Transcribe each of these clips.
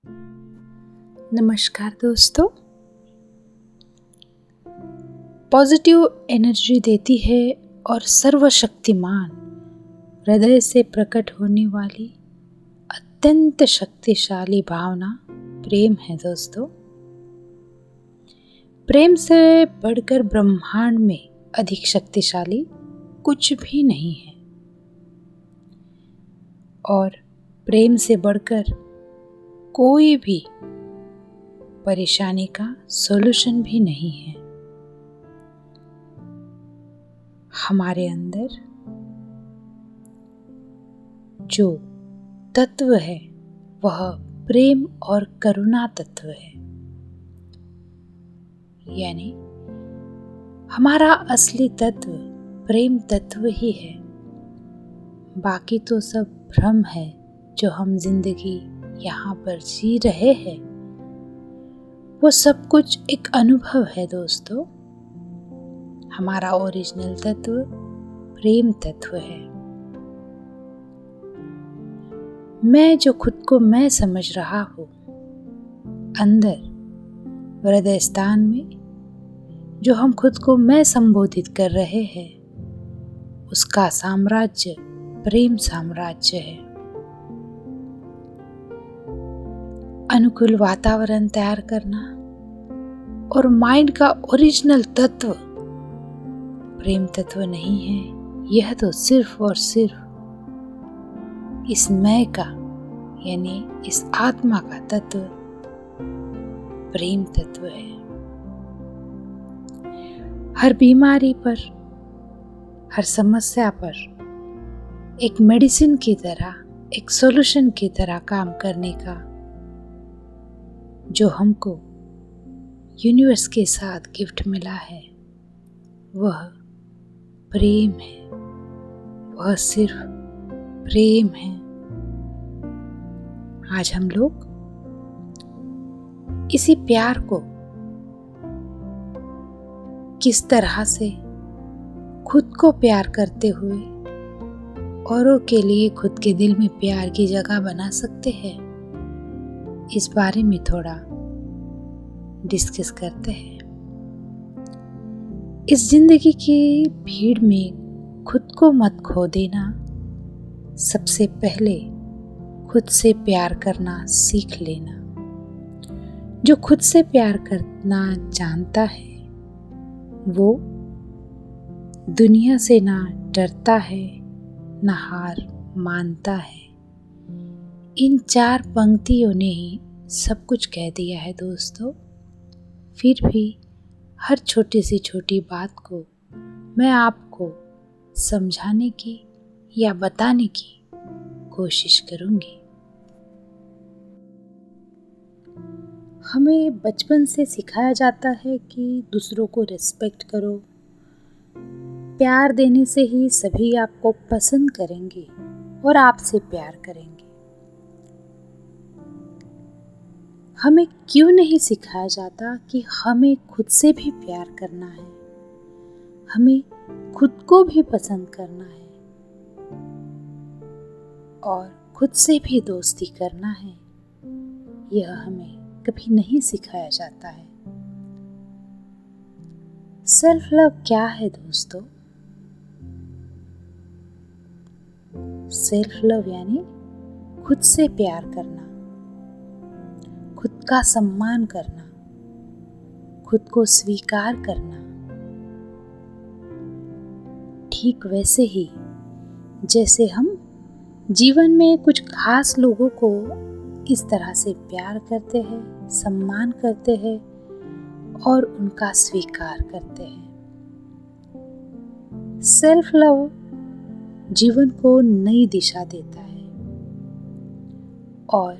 नमस्कार दोस्तों। Positive energy देती है और सर्वशक्तिमान हृदय से प्रकट होने वाली अत्यंत शक्तिशाली भावना प्रेम है दोस्तों। प्रेम से बढ़कर ब्रह्मांड में अधिक शक्तिशाली कुछ भी नहीं है और प्रेम से बढ़कर कोई भी परेशानी का सॉल्यूशन भी नहीं है। हमारे अंदर जो तत्व है वह प्रेम और करुणा तत्व है, यानी हमारा असली तत्व प्रेम तत्व ही है। बाकी तो सब भ्रम है जो हम जिंदगी यहाँ पर जी रहे हैं, वो सब कुछ एक अनुभव है दोस्तों। हमारा ओरिजिनल तत्व प्रेम तत्व है। मैं जो खुद को मैं समझ रहा हूँ, अंदर हृदय स्थान में जो हम खुद को मैं संबोधित कर रहे हैं, उसका साम्राज्य प्रेम साम्राज्य है। अनुकूल वातावरण तैयार करना और माइंड का ओरिजिनल तत्व प्रेम तत्व नहीं है, यह तो सिर्फ और सिर्फ इस मैं का यानी इस आत्मा का तत्व प्रेम तत्व है। हर बीमारी पर, हर समस्या पर एक मेडिसिन की तरह, एक सॉल्यूशन की तरह काम करने का जो हमको यूनिवर्स के साथ गिफ्ट मिला है, वह प्रेम है, वह सिर्फ प्रेम है। आज हम लोग इसी प्यार को किस तरह से खुद को प्यार करते हुए औरों के लिए खुद के दिल में प्यार की जगह बना सकते हैं, इस बारे में थोड़ा डिस्कस करते हैं। इस जिंदगी की भीड़ में खुद को मत खो देना। सबसे पहले खुद से प्यार करना सीख लेना। जो खुद से प्यार करना जानता है वो दुनिया से ना डरता है ना हार मानता है। इन 4 पंक्तियों ने ही सब कुछ कह दिया है दोस्तों। फिर भी हर छोटी सी छोटी बात को मैं आपको समझाने की या बताने की कोशिश करूंगी। हमें बचपन से सिखाया जाता है कि दूसरों को रिस्पेक्ट करो, प्यार देने से ही सभी आपको पसंद करेंगे और आपसे प्यार करेंगे। हमें क्यों नहीं सिखाया जाता कि हमें खुद से भी प्यार करना है, हमें खुद को भी पसंद करना है और खुद से भी दोस्ती करना है। यह हमें कभी नहीं सिखाया जाता है। सेल्फ लव क्या है दोस्तों? सेल्फ लव यानी खुद से प्यार करना, खुद का सम्मान करना, खुद को स्वीकार करना। ठीक वैसे ही जैसे हम जीवन में कुछ खास लोगों को इस तरह से प्यार करते हैं, सम्मान करते हैं और उनका स्वीकार करते हैं। सेल्फ लव जीवन को नई दिशा देता है और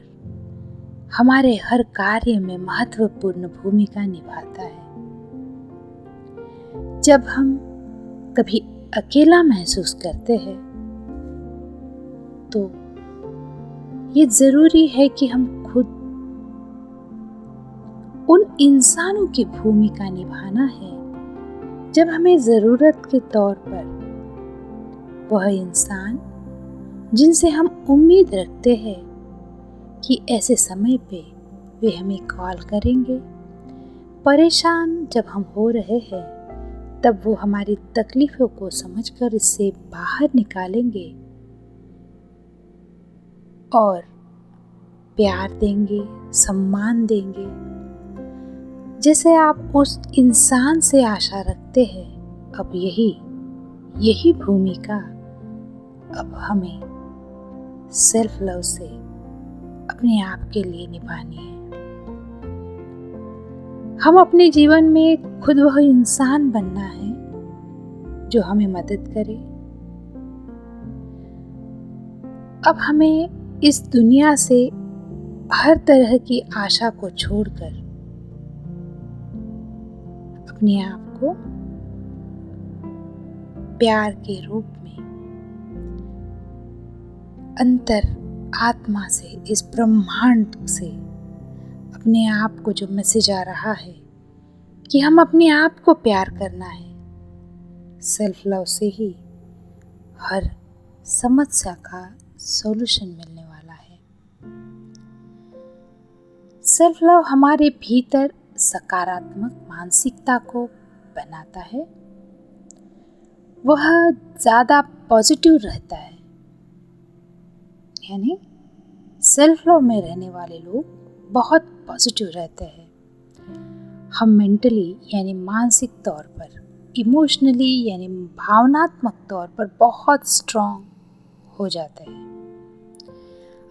हमारे हर कार्य में महत्वपूर्ण भूमिका निभाता है। जब हम कभी अकेला महसूस करते हैं तो ये जरूरी है कि हम खुद उन इंसानों की भूमिका निभाना है जब हमें जरूरत के तौर पर वह इंसान जिनसे हम उम्मीद रखते हैं कि ऐसे समय पे वे हमें कॉल करेंगे। परेशान जब हम हो रहे हैं तब वो हमारी तकलीफ़ों को समझकर इससे बाहर निकालेंगे और प्यार देंगे, सम्मान देंगे। जैसे आप उस इंसान से आशा रखते हैं, अब यही भूमिका अब हमें सेल्फ लव से अपने आप के लिए निभानी है। हम अपने जीवन में खुद वह इंसान बनना है जो हमें मदद करे। अब हमें इस दुनिया से हर तरह की आशा को छोड़कर अपने आप को प्यार के रूप में अंतर आत्मा से, इस ब्रह्मांड से अपने आप को जो मैसेज आ रहा है कि हम अपने आप को प्यार करना है, सेल्फ लव से ही हर समस्या का सॉल्यूशन मिलने वाला है। सेल्फ लव हमारे भीतर सकारात्मक मानसिकता को बनाता है। वह ज़्यादा पॉजिटिव रहता है, यानी सेल्फ लव में रहने वाले लोग बहुत पॉजिटिव रहते हैं। हम मेंटली यानी मानसिक तौर पर, इमोशनली यानी भावनात्मक तौर पर बहुत स्ट्रॉन्ग हो जाते हैं।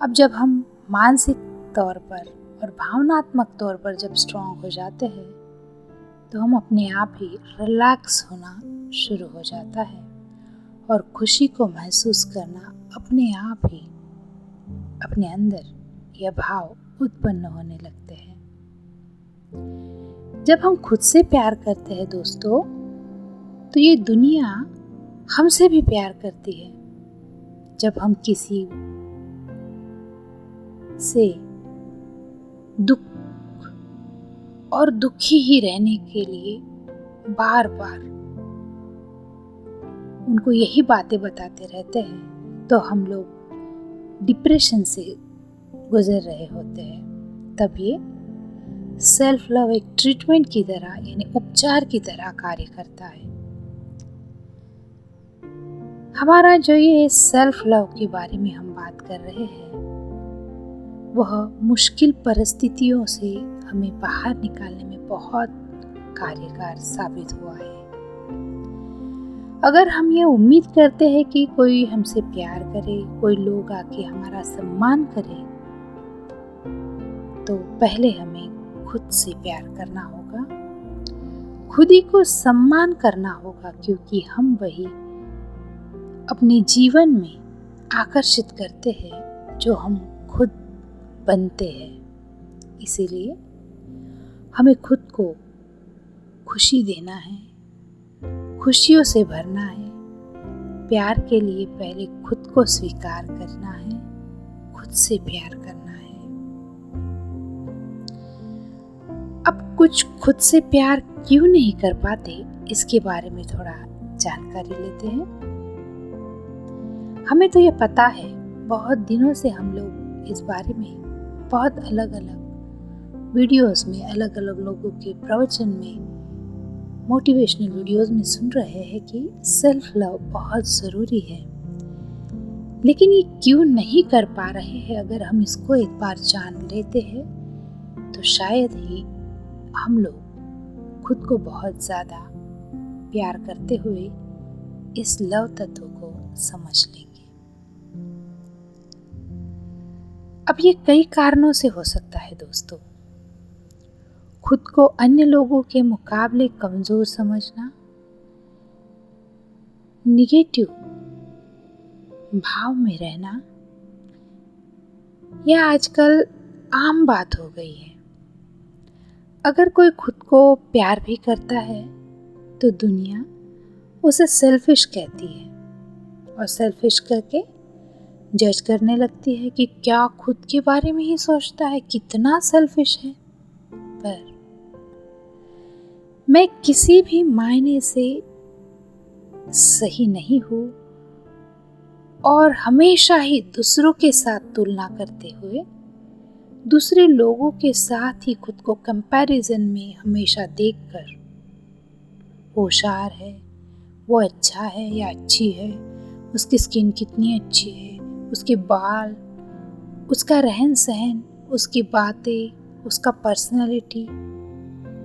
अब जब हम मानसिक तौर पर और भावनात्मक तौर पर जब स्ट्रॉन्ग हो जाते हैं तो हम अपने आप ही रिलैक्स होना शुरू हो जाता है और खुशी को महसूस करना अपने आप ही अपने अंदर यह भाव उत्पन्न होने लगते हैं। जब हम खुद से प्यार करते हैं दोस्तों, तो ये दुनिया हमसे भी प्यार करती है। जब हम किसी से दुख और दुखी ही रहने के लिए बार बार उनको यही बातें बताते रहते हैं, तो हम लोग डिप्रेशन से गुजर रहे होते हैं। तब ये सेल्फ लव एक ट्रीटमेंट की तरह यानी उपचार की तरह कार्य करता है। हमारा जो ये सेल्फ लव के बारे में हम बात कर रहे हैं, वह मुश्किल परिस्थितियों से हमें बाहर निकालने में बहुत कारगर साबित हुआ है। अगर हम ये उम्मीद करते हैं कि कोई हमसे प्यार करे, कोई लोग आके हमारा सम्मान करे, तो पहले हमें खुद से प्यार करना होगा, खुद ही को सम्मान करना होगा, क्योंकि हम वही अपने जीवन में आकर्षित करते हैं जो हम खुद बनते हैं। इसीलिए हमें खुद को खुशी देना है, खुशियों से भरना है। प्यार के लिए पहले खुद को स्वीकार करना है, खुद से प्यार करना है। अब कुछ खुद से प्यार क्यों नहीं कर पाते, इसके बारे में थोड़ा जानकारी लेते हैं। हमें तो ये पता है, बहुत दिनों से हम लोग इस बारे में बहुत अलग अलग वीडियोस में, अलग अलग लोगों के प्रवचन में, मोटिवेशनल वीडियोस में सुन रहे हैं कि सेल्फ लव बहुत ज़रूरी है। लेकिन ये क्यों नहीं कर पा रहे हैं? अगर हम इसको एक बार जान लेते हैं तो शायद ही हम लोग खुद को बहुत ज़्यादा प्यार करते हुए इस लव तत्व को समझ लेंगे। अब ये कई कारणों से हो सकता है दोस्तों। खुद को अन्य लोगों के मुकाबले कमजोर समझना, निगेटिव भाव में रहना, यह आजकल आम बात हो गई है। अगर कोई खुद को प्यार भी करता है तो दुनिया उसे सेल्फिश कहती है और सेल्फिश करके जज करने लगती है कि क्या खुद के बारे में ही सोचता है, कितना सेल्फिश है। पर मैं किसी भी मायने से सही नहीं हूँ और हमेशा ही दूसरों के साथ तुलना करते हुए दूसरे लोगों के साथ ही खुद को कंपैरिजन में हमेशा देखकर वो होशियार है, वो अच्छा है या अच्छी है, उसकी स्किन कितनी अच्छी है, उसके बाल, उसका रहन सहन, उसकी बातें, उसका पर्सनालिटी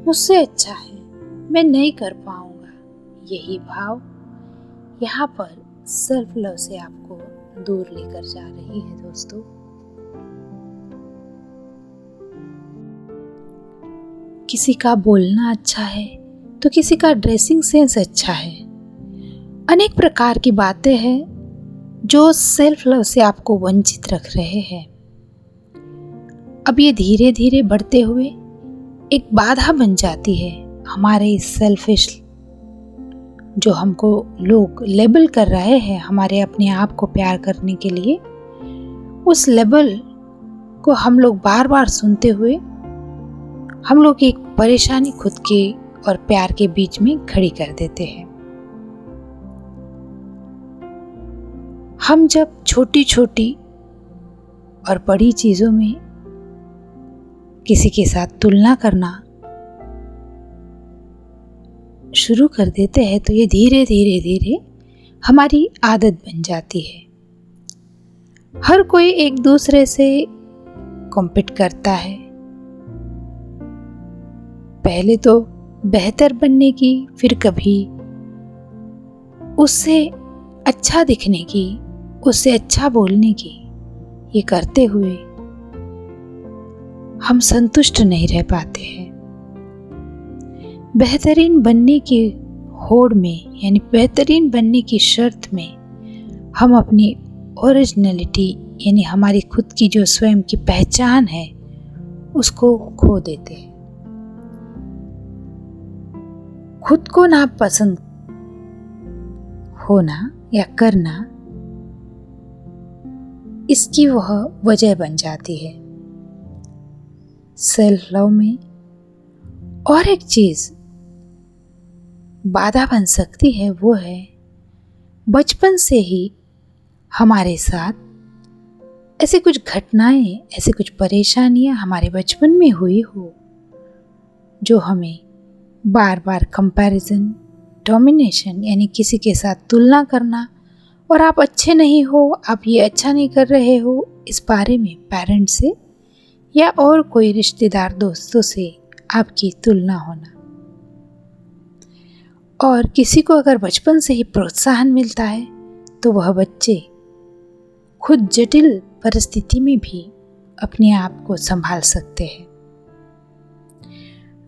मुझसे अच्छा है, मैं नहीं कर पाऊंगा। यही भाव यहाँ पर सेल्फ लव से आपको दूर लेकर जा रही है दोस्तों। किसी का बोलना अच्छा है तो किसी का ड्रेसिंग सेंस अच्छा है। अनेक प्रकार की बातें हैं जो सेल्फ लव से आपको वंचित रख रहे हैं। अब ये धीरे धीरे बढ़ते हुए एक बाधा बन जाती है हमारे इस सेल्फिश, जो हमको लोग लेबल कर रहे हैं हमारे अपने आप को प्यार करने के लिए। उस लेबल को हम लोग बार बार सुनते हुए हम लोग एक परेशानी खुद के और प्यार के बीच में खड़ी कर देते हैं। हम जब छोटी छोटी और बड़ी चीजों में किसी के साथ तुलना करना शुरू कर देते हैं तो ये धीरे धीरे धीरे हमारी आदत बन जाती है। हर कोई एक दूसरे से कॉम्पीट करता है, पहले तो बेहतर बनने की, फिर कभी उससे अच्छा दिखने की, उससे अच्छा बोलने की। ये करते हुए हम संतुष्ट नहीं रह पाते हैं। बेहतरीन बनने की होड़ में, यानी बेहतरीन बनने की शर्त में हम अपनी ओरिजिनलिटी, यानी हमारी खुद की जो स्वयं की पहचान है, उसको खो देते हैं। खुद को नापसंद होना या करना इसकी वह वजह बन जाती है। सेल्फ लव में और एक चीज बाधा बन सकती है, वो है बचपन से ही हमारे साथ ऐसे कुछ घटनाएं, ऐसे कुछ परेशानियां हमारे बचपन में हुई हो जो हमें बार बार कंपैरिजन, डोमिनेशन, यानी किसी के साथ तुलना करना, और आप अच्छे नहीं हो, आप ये अच्छा नहीं कर रहे हो, इस बारे में पेरेंट्स से या और कोई रिश्तेदार दोस्तों से आपकी तुलना होना। और किसी को अगर बचपन से ही प्रोत्साहन मिलता है तो वह बच्चे खुद जटिल परिस्थिति में भी अपने आप को संभाल सकते हैं।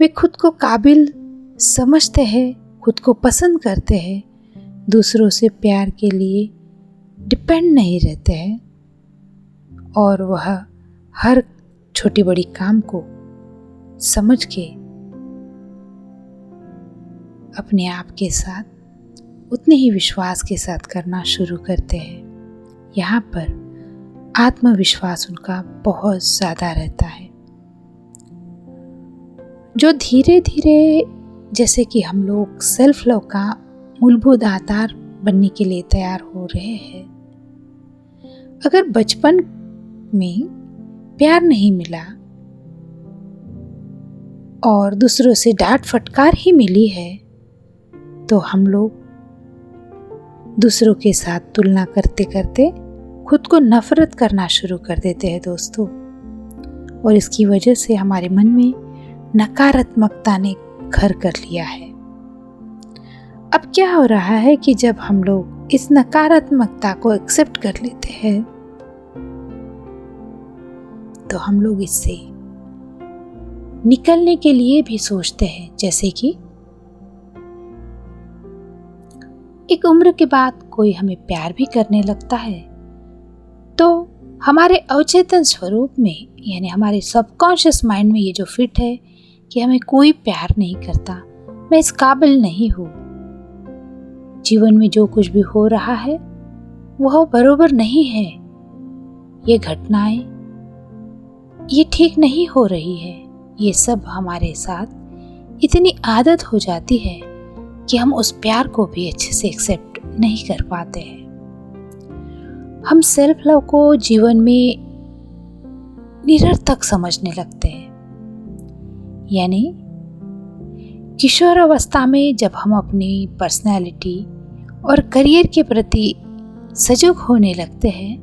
वे खुद को काबिल समझते हैं, खुद को पसंद करते हैं, दूसरों से प्यार के लिए डिपेंड नहीं रहते हैं, और वह हर छोटी बड़ी काम को समझ के अपने आप के साथ उतने ही विश्वास के साथ करना शुरू करते हैं। यहाँ पर आत्मविश्वास उनका बहुत ज़्यादा रहता है, जो धीरे धीरे, जैसे कि हम लोग सेल्फ लव का मूलभूत आधार बनने के लिए तैयार हो रहे हैं। अगर बचपन में प्यार नहीं मिला और दूसरों से डांट फटकार ही मिली है, तो हम लोग दूसरों के साथ तुलना करते करते खुद को नफरत करना शुरू कर देते हैं दोस्तों। और इसकी वजह से हमारे मन में नकारात्मकता ने घर कर लिया है। अब क्या हो रहा है कि जब हम लोग इस नकारात्मकता को एक्सेप्ट कर लेते हैं तो हम लोग इससे निकलने के लिए भी सोचते हैं। जैसे कि एक उम्र के बाद कोई हमें प्यार भी करने लगता है तो हमारे अवचेतन स्वरूप में, यानी हमारे सबकॉन्शियस माइंड में ये जो फिट है कि हमें कोई प्यार नहीं करता, मैं इस काबिल नहीं हूँ, जीवन में जो कुछ भी हो रहा है वह बरोबर नहीं है, ये घटनाएं ये ठीक नहीं हो रही है, ये सब हमारे साथ इतनी आदत हो जाती है कि हम उस प्यार को भी अच्छे से एक्सेप्ट नहीं कर पाते हैं। हम सेल्फ लव को जीवन में निरर्थक समझने लगते हैं। यानी किशोर अवस्था में जब हम अपनी पर्सनैलिटी और करियर के प्रति सजग होने लगते हैं,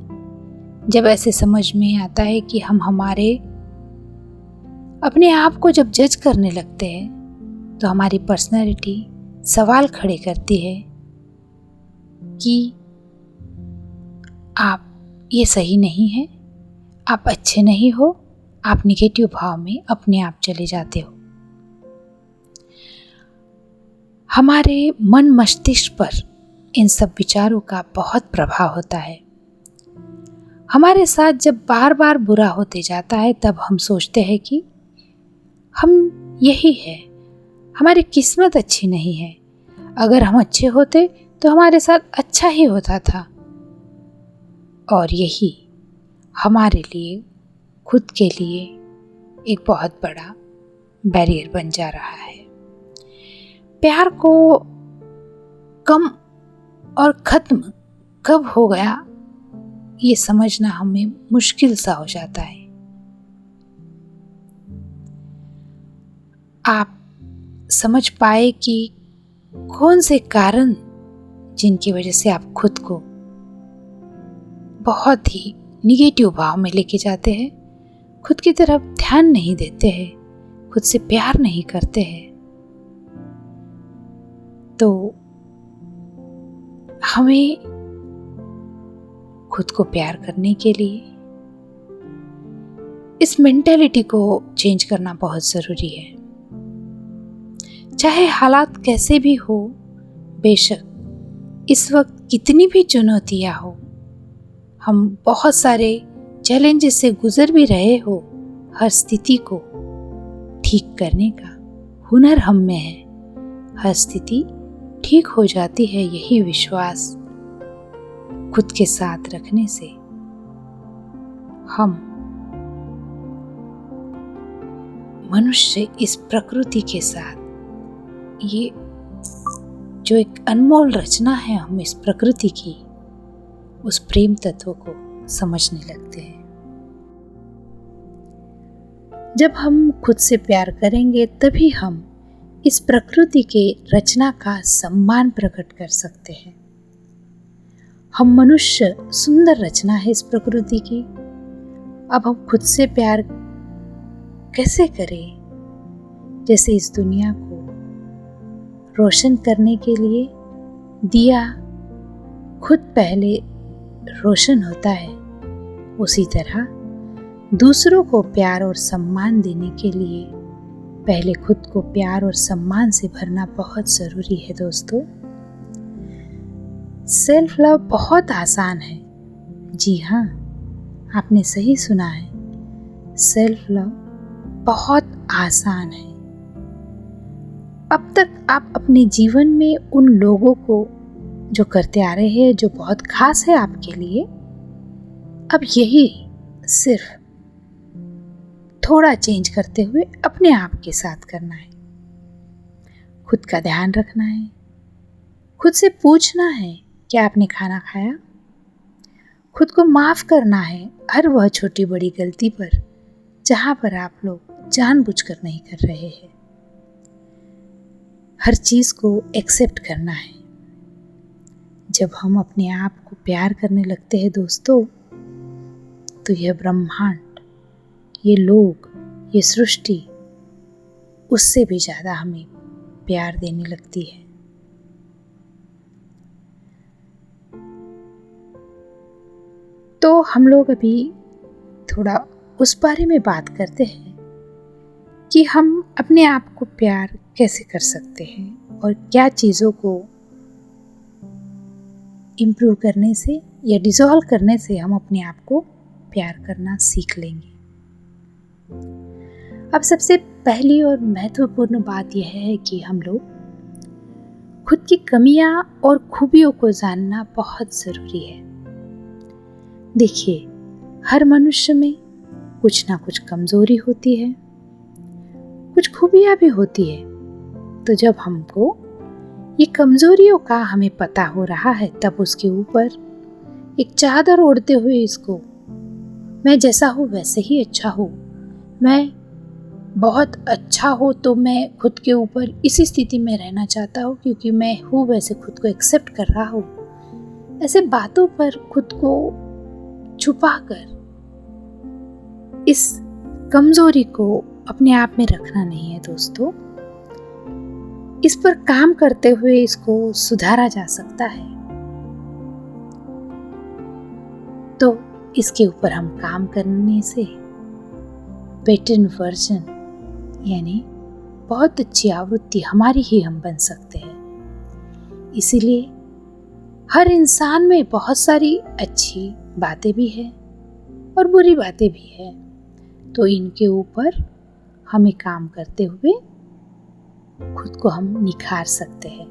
जब ऐसे समझ में आता है कि हम हमारे अपने आप को जब जज करने लगते हैं, तो हमारी पर्सनैलिटी सवाल खड़े करती है कि आप ये सही नहीं है, आप अच्छे नहीं हो, आप निगेटिव भाव में अपने आप चले जाते हो। हमारे मन मस्तिष्क पर इन सब विचारों का बहुत प्रभाव होता है। हमारे साथ जब बार बार बुरा होते जाता है, तब हम सोचते हैं कि हम यही है, हमारी किस्मत अच्छी नहीं है, अगर हम अच्छे होते तो हमारे साथ अच्छा ही होता था। और यही हमारे लिए, खुद के लिए एक बहुत बड़ा बैरियर बन जा रहा है। प्यार को कम और ख़त्म कब हो गया, ये समझना हमें मुश्किल सा हो जाता है। आप समझ पाए कि कौन से कारण जिनकी वजह से आप खुद को बहुत ही निगेटिव भाव में लेके जाते हैं, खुद की तरफ ध्यान नहीं देते हैं, खुद से प्यार नहीं करते हैं, तो हमें खुद को प्यार करने के लिए इस मेंटालिटी को चेंज करना बहुत ज़रूरी है। चाहे हालात कैसे भी हो, बेशक इस वक्त कितनी भी चुनौतियां हो, हम बहुत सारे चैलेंजेस से गुजर भी रहे हो, हर स्थिति को ठीक करने का हुनर हम में है। हर स्थिति ठीक हो जाती है, यही विश्वास खुद के साथ रखने से हम मनुष्य इस प्रकृति के साथ, ये जो एक अनमोल रचना है हम इस प्रकृति की, उस प्रेम तत्व को समझने लगते हैं। जब हम खुद से प्यार करेंगे तभी हम इस प्रकृति के रचना का सम्मान प्रकट कर सकते हैं। हम मनुष्य सुंदर रचना है इस प्रकृति की। अब हम खुद से प्यार कैसे करें? जैसे इस दुनिया को रोशन करने के लिए दिया खुद पहले रोशन होता है, उसी तरह दूसरों को प्यार और सम्मान देने के लिए पहले खुद को प्यार और सम्मान से भरना बहुत ज़रूरी है। दोस्तों, सेल्फ लव बहुत आसान है। जी हाँ, आपने सही सुना है, सेल्फ लव बहुत आसान है। अब तक आप अपने जीवन में उन लोगों को जो करते आ रहे हैं, जो बहुत खास है आपके लिए, अब यही सिर्फ थोड़ा चेंज करते हुए अपने आप के साथ करना है। खुद का ध्यान रखना है, खुद से पूछना है क्या आपने खाना खाया, खुद को माफ़ करना है हर वह छोटी बड़ी गलती पर जहाँ पर आप लोग जानबूझकर नहीं कर रहे हैं। हर चीज़ को एक्सेप्ट करना है। जब हम अपने आप को प्यार करने लगते हैं दोस्तों, तो यह ब्रह्मांड, ये लोग, ये सृष्टि उससे भी ज़्यादा हमें प्यार देने लगती है। तो हम लोग अभी थोड़ा उस बारे में बात करते हैं कि हम अपने आप को प्यार कैसे कर सकते हैं और क्या चीज़ों को इम्प्रूव करने से या डिसॉल्व करने से हम अपने आप को प्यार करना सीख लेंगे। अब सबसे पहली और महत्वपूर्ण बात यह है कि हम लोग खुद की कमियां और खूबियों को जानना बहुत ज़रूरी है। देखिए, हर मनुष्य में कुछ ना कुछ कमज़ोरी होती है, कुछ खूबियां भी होती है। तो जब हमको ये कमज़ोरियों का हमें पता हो रहा है, तब उसके ऊपर एक चादर ओढ़ते हुए इसको मैं जैसा हूँ वैसे ही अच्छा हूँ, मैं बहुत अच्छा हो तो मैं खुद के ऊपर इसी स्थिति में रहना चाहता हूँ क्योंकि मैं हूँ वैसे खुद को एक्सेप्ट कर रहा हूँ। ऐसे बातों पर खुद को छुपाकर इस कमजोरी को अपने आप में रखना नहीं है दोस्तों। इस पर काम करते हुए इसको सुधारा जा सकता है। तो इसके ऊपर हम काम करने से बेटर वर्जन यानी बहुत अच्छी आवृत्ति हमारी ही हम बन सकते हैं। इसीलिए हर इंसान में बहुत सारी अच्छी बातें भी हैं और बुरी बातें भी हैं, तो इनके ऊपर हमें काम करते हुए खुद को हम निखार सकते हैं।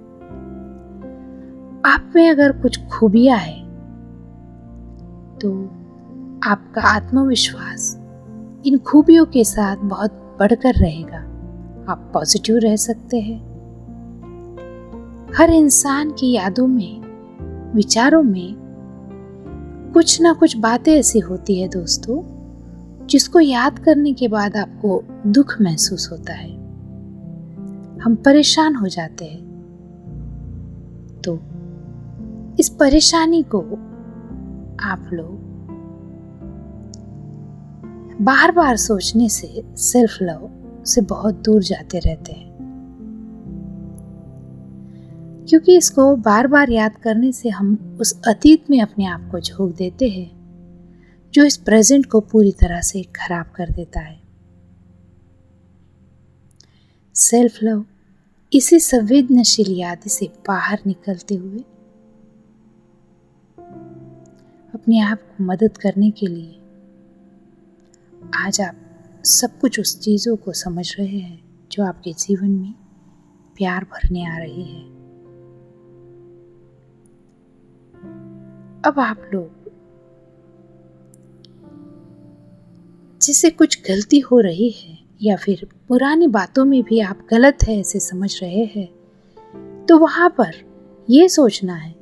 आप में अगर कुछ खूबियां है तो आपका आत्मविश्वास इन खूबियों के साथ बहुत बढ़कर रहेगा। आप पॉजिटिव रह सकते हैं। हर इंसान की यादों में, विचारों में कुछ ना कुछ बातें ऐसी होती है दोस्तों, जिसको याद करने के बाद आपको दुख महसूस होता है, हम परेशान हो जाते हैं। तो इस परेशानी को आप लोग बार बार सोचने से सेल्फ लव से बहुत दूर जाते रहते हैं, क्योंकि इसको बार बार याद करने से हम उस अतीत में अपने आप को झोंक देते हैं, जो इस प्रेजेंट को पूरी तरह से खराब कर देता है। सेल्फ लव इसी संवेदनशील याद से बाहर निकलते हुए अपने आप को मदद करने के लिए आज आप सब कुछ उस चीज़ों को समझ रहे हैं जो आपके जीवन में प्यार भरने आ रही है। अब आप लोग जिसे कुछ गलती हो रही है या फिर पुरानी बातों में भी आप गलत है ऐसे समझ रहे हैं, तो वहां पर ये सोचना है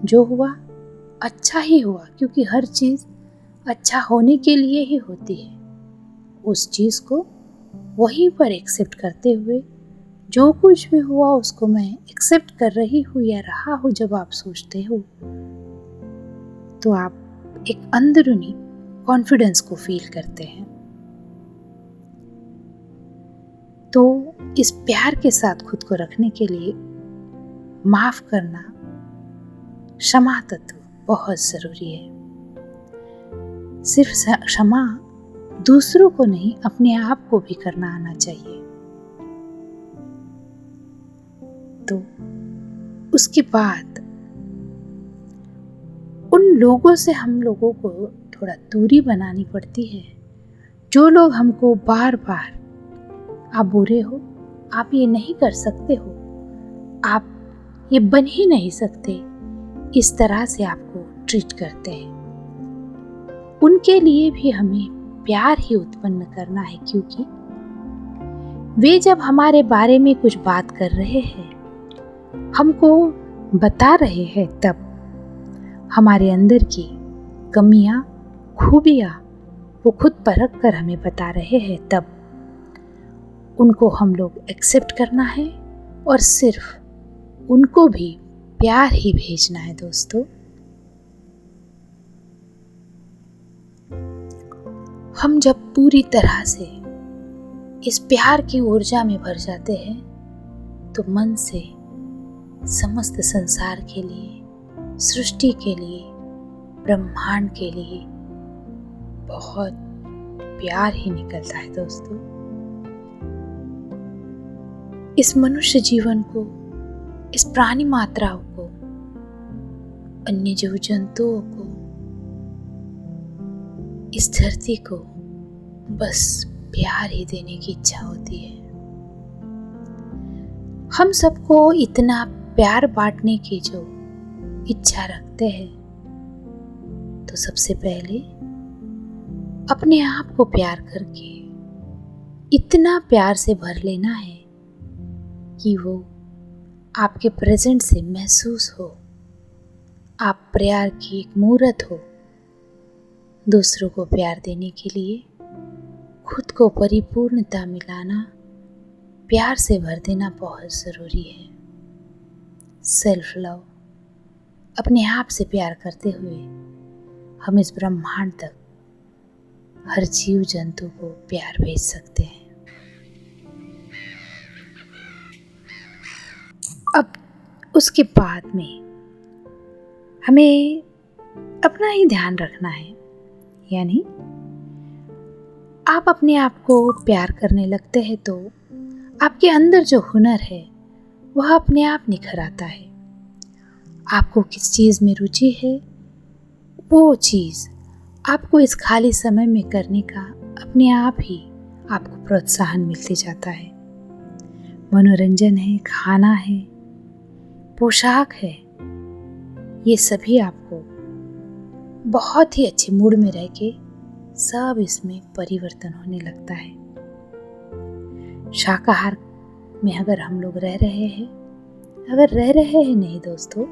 जो हुआ अच्छा ही हुआ, क्योंकि हर चीज़ अच्छा होने के लिए ही होती है। उस चीज़ को वहीं पर एक्सेप्ट करते हुए जो कुछ भी हुआ उसको मैं एक्सेप्ट कर रही हूँ या रहा हूँ, जब आप सोचते हो तो आप एक अंदरूनी कॉन्फिडेंस को फील करते हैं। तो इस प्यार के साथ खुद को रखने के लिए माफ करना, क्षमा तत्व बहुत जरूरी है। सिर्फ क्षमा दूसरों को नहीं, अपने आप को भी करना आना चाहिए। तो उसके बाद उन लोगों से हम लोगों को थोड़ा दूरी बनानी पड़ती है, जो लोग हमको बार बार आप बुरे हो, आप ये नहीं कर सकते हो, आप ये बन ही नहीं सकते, इस तरह से आपको ट्रीट करते हैं। उनके लिए भी हमें प्यार ही उत्पन्न करना है, क्योंकि वे जब हमारे बारे में कुछ बात कर रहे हैं, हमको बता रहे हैं, तब हमारे अंदर की कमियां, खूबियां वो खुद परख कर हमें बता रहे हैं, तब उनको हम लोग एक्सेप्ट करना है और सिर्फ उनको भी प्यार ही भेजना है दोस्तों। हम जब पूरी तरह से इस प्यार की ऊर्जा में भर जाते हैं तो मन से समस्त संसार के लिए, सृष्टि के लिए, ब्रह्मांड के लिए बहुत प्यार ही निकलता है दोस्तों। इस मनुष्य जीवन को, इस प्राणी मात्राओं को, अन्य जीव जंतुओं को, इस धरती को बस प्यार ही देने की इच्छा होती है। हम सबको इतना प्यार बांटने की जो इच्छा रखते हैं, तो सबसे पहले अपने आप को प्यार करके इतना प्यार से भर लेना है कि वो आपके प्रेजेंट से महसूस हो, आप प्यार की एक मूर्त हो, दूसरों को प्यार देने के लिए खुद को परिपूर्णता मिलाना, प्यार से भर देना बहुत ज़रूरी है। सेल्फ लव, अपने आप से प्यार करते हुए हम इस ब्रह्मांड तक हर जीव जंतु को प्यार भेज सकते हैं। अब उसके बाद में हमें अपना ही ध्यान रखना है, यानी आप अपने आप को प्यार करने लगते हैं तो आपके अंदर जो हुनर है वह अपने आप निखर आता है। आपको किस चीज़ में रुचि है, वो चीज़ आपको इस खाली समय में करने का अपने आप ही आपको प्रोत्साहन मिलते जाता है। मनोरंजन है, खाना है, पोशाक है, ये सभी आपको बहुत ही अच्छे मूड में रह के सब इसमें परिवर्तन होने लगता है। शाकाहार में अगर हम लोग रह रहे हैं नहीं दोस्तों,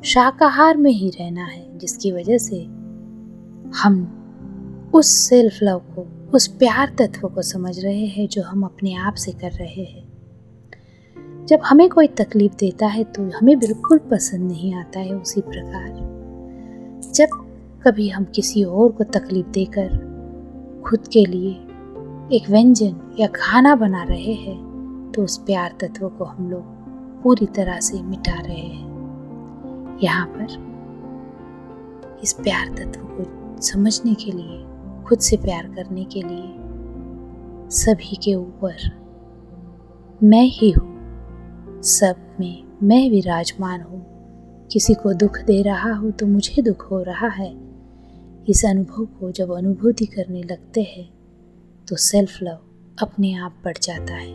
शाकाहार में ही रहना है, जिसकी वजह से हम उस सेल्फ लव को, उस प्यार तत्व को समझ रहे हैं जो हम अपने आप से कर रहे हैं। जब हमें कोई तकलीफ देता है तो हमें बिल्कुल पसंद नहीं आता है। उसी प्रकार जब कभी हम किसी और को तकलीफ देकर खुद के लिए एक व्यंजन या खाना बना रहे हैं तो उस प्यार तत्व को हम लोग पूरी तरह से मिटा रहे हैं। यहाँ पर इस प्यार तत्व को समझने के लिए, खुद से प्यार करने के लिए सभी के ऊपर मैं ही हूँ, सब में मैं विराजमान हूँ। किसी को दुख दे रहा हूँ तो मुझे दुख हो रहा है। इस अनुभव को जब अनुभूति करने लगते हैं तो सेल्फ लव अपने आप बढ़ जाता है।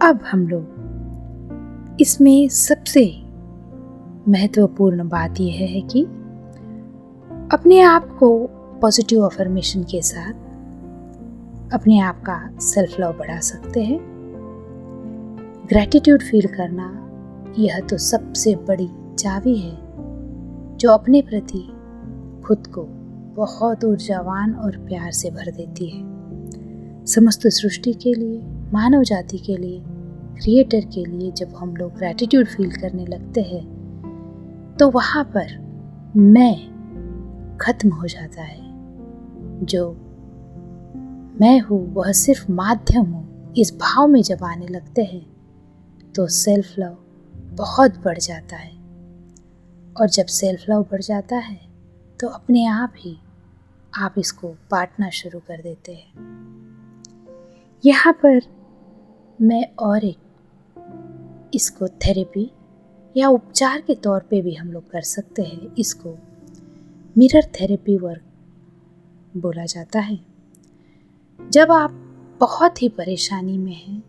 अब हम लोग इसमें सबसे महत्वपूर्ण बात यह है कि अपने आप को पॉजिटिव अफर्मेशन के साथ अपने आप का सेल्फ लव बढ़ा सकते हैं। ग्रैटिट्यूड फील करना, यह तो सबसे बड़ी चाबी है जो अपने प्रति खुद को बहुत ऊर्जावान और प्यार से भर देती है। समस्त सृष्टि के लिए, मानव जाति के लिए, क्रिएटर के लिए जब हम लोग ग्रैटिट्यूड फील करने लगते हैं तो वहाँ पर मैं खत्म हो जाता है। जो मैं हूँ वह सिर्फ माध्यम हूँ, इस भाव में जब आने लगते हैं तो सेल्फ लव बहुत बढ़ जाता है। और जब सेल्फ लव बढ़ जाता है तो अपने आप ही आप इसको बांटना शुरू कर देते हैं। यहाँ पर मैं और एक इसको थेरेपी या उपचार के तौर पे भी हम लोग कर सकते हैं। इसको मिरर थेरेपी वर्क बोला जाता है। जब आप बहुत ही परेशानी में हैं,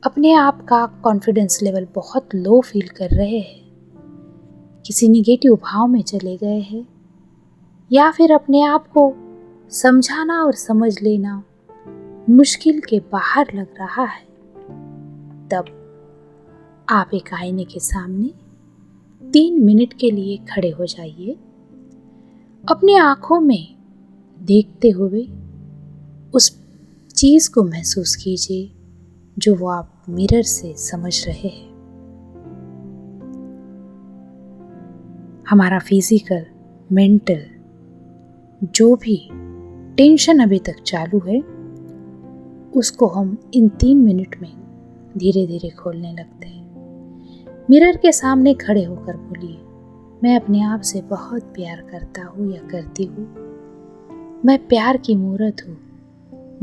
अपने आप का कॉन्फिडेंस लेवल बहुत लो फील कर रहे हैं, किसी निगेटिव भाव में चले गए हैं, या फिर अपने आप को समझाना और समझ लेना मुश्किल के बाहर लग रहा है, तब आप एक आईने के सामने 3 मिनट के लिए खड़े हो जाइए। अपने आँखों में देखते हुए उस चीज़ को महसूस कीजिए जो वो आप मिरर से समझ रहे हैं। हमारा फिजिकल, मेंटल जो भी टेंशन अभी तक चालू है उसको हम इन 3 मिनट में धीरे धीरे खोलने लगते हैं। मिरर के सामने खड़े होकर बोलिए, मैं अपने आप से बहुत प्यार करता हूँ या करती हूँ। मैं प्यार की मूर्त हूँ।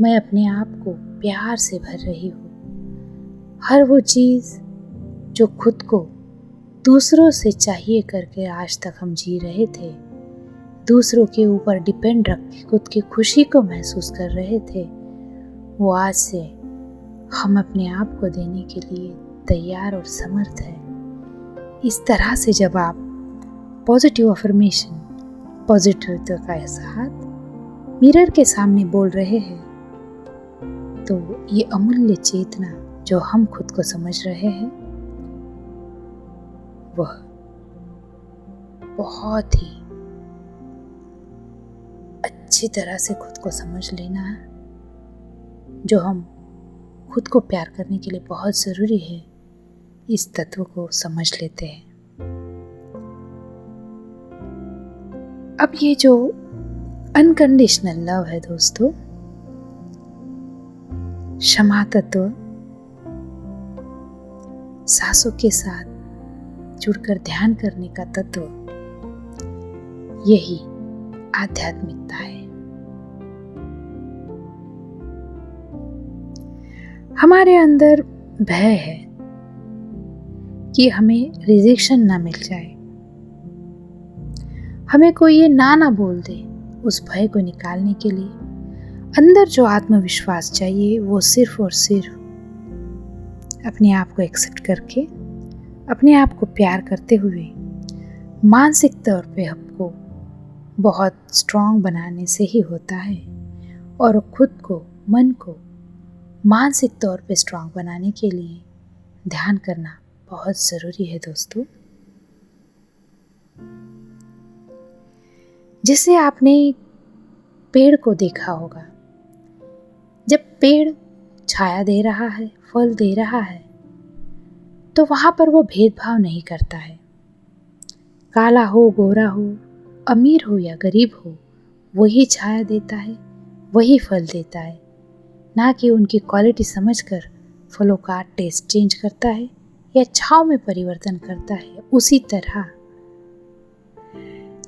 मैं अपने आप को प्यार से भर रही हूँ। हर वो चीज़ जो खुद को दूसरों से चाहिए करके आज तक हम जी रहे थे, दूसरों के ऊपर डिपेंड रख के खुद की खुशी को महसूस कर रहे थे, वो आज से हम अपने आप को देने के लिए तैयार और समर्थ हैं। इस तरह से जब आप पॉजिटिव अफर्मेशन, पॉजिटिविटी का साथ मिरर के सामने बोल रहे हैं तो ये अमूल्य चेतना जो हम खुद को समझ रहे हैं वह बहुत ही अच्छी तरह से खुद को समझ लेना है। जो हम खुद को प्यार करने के लिए बहुत ज़रूरी है, इस तत्व को समझ लेते हैं। अब ये जो अनकंडीशनल लव है दोस्तों, क्षमा तत्व, सांसों के साथ जुड़कर ध्यान करने का तत्व, यही आध्यात्मिकता है। हमारे अंदर भय है कि हमें रिजेक्शन ना मिल जाए, हमें कोई ये ना बोल दे। उस भय को निकालने के लिए अंदर जो आत्मविश्वास चाहिए, वो सिर्फ और सिर्फ अपने आप को एक्सेप्ट करके, अपने आप को प्यार करते हुए मानसिक तौर पे हमको बहुत स्ट्रांग बनाने से ही होता है। और खुद को, मन को मानसिक तौर पे स्ट्रांग बनाने के लिए ध्यान करना बहुत ज़रूरी है दोस्तों। जैसे आपने पेड़ को देखा होगा, जब पेड़ छाया दे रहा है, फल दे रहा है, तो वहाँ पर वो भेदभाव नहीं करता है। काला हो, गोरा हो, अमीर हो या गरीब हो, वही छाया देता है, वही फल देता है। ना कि उनकी क्वालिटी समझकर फलों का टेस्ट चेंज करता है या छाव में परिवर्तन करता है। उसी तरह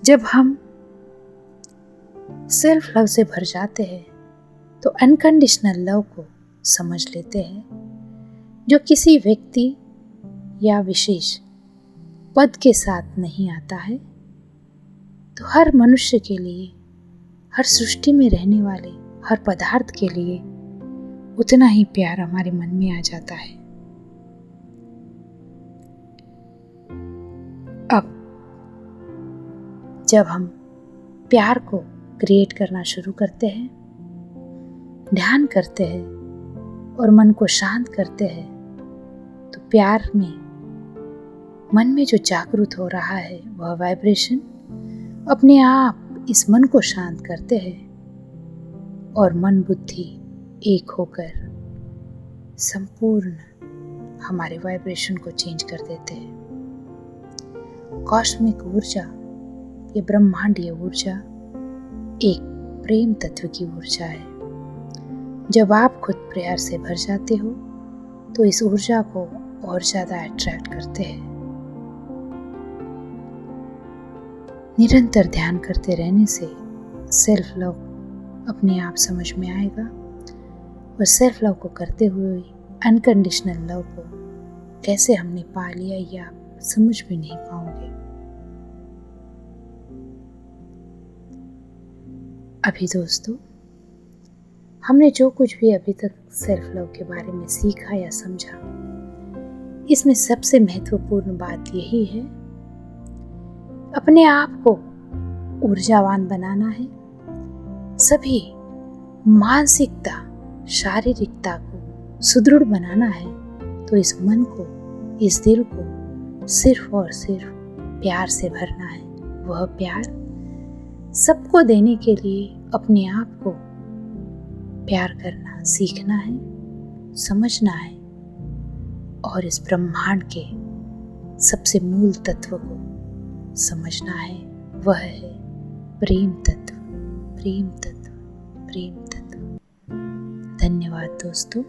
जब हम सेल्फ लव से भर जाते हैं तो अनकंडीशनल लव को समझ लेते हैं, जो किसी व्यक्ति या विशेष पद के साथ नहीं आता है। तो हर मनुष्य के लिए, हर सृष्टि में रहने वाले हर पदार्थ के लिए उतना ही प्यार हमारे मन में आ जाता है। अब जब हम प्यार को क्रिएट करना शुरू करते हैं, ध्यान करते हैं और मन को शांत करते हैं, तो प्यार में मन में जो जागृत हो रहा है वह वाइब्रेशन अपने आप इस मन को शांत करते हैं और मन बुद्धि एक होकर संपूर्ण हमारे वाइब्रेशन को चेंज कर देते हैं। कॉस्मिक ऊर्जा, ये ब्रह्मांडीय ऊर्जा एक प्रेम तत्व की ऊर्जा है। जब आप खुद प्यार से भर जाते हो तो इस ऊर्जा को और ज्यादा अट्रैक्ट करते हैं। निरंतर ध्यान करते रहने से सेल्फ लव अपने आप समझ में आएगा और सेल्फ लव को करते हुए अनकंडीशनल लव को कैसे हमने पा लिया ये आप समझ भी नहीं पाओगे। अभी दोस्तों, हमने जो कुछ भी अभी तक सेल्फ लव के बारे में सीखा या समझा, इसमें सबसे महत्वपूर्ण बात यही है, अपने आप को ऊर्जावान बनाना है। सभी मानसिकता, शारीरिकता को सुदृढ़ बनाना है। तो इस मन को, इस दिल को सिर्फ और सिर्फ प्यार से भरना है। वह प्यार सबको देने के लिए अपने आप को प्यार करना सीखना है, समझना है और इस ब्रह्मांड के सबसे मूल तत्व को समझना है। वह है प्रेम तत्व, प्रेम तत्व, प्रेम तत्व। धन्यवाद दोस्तों।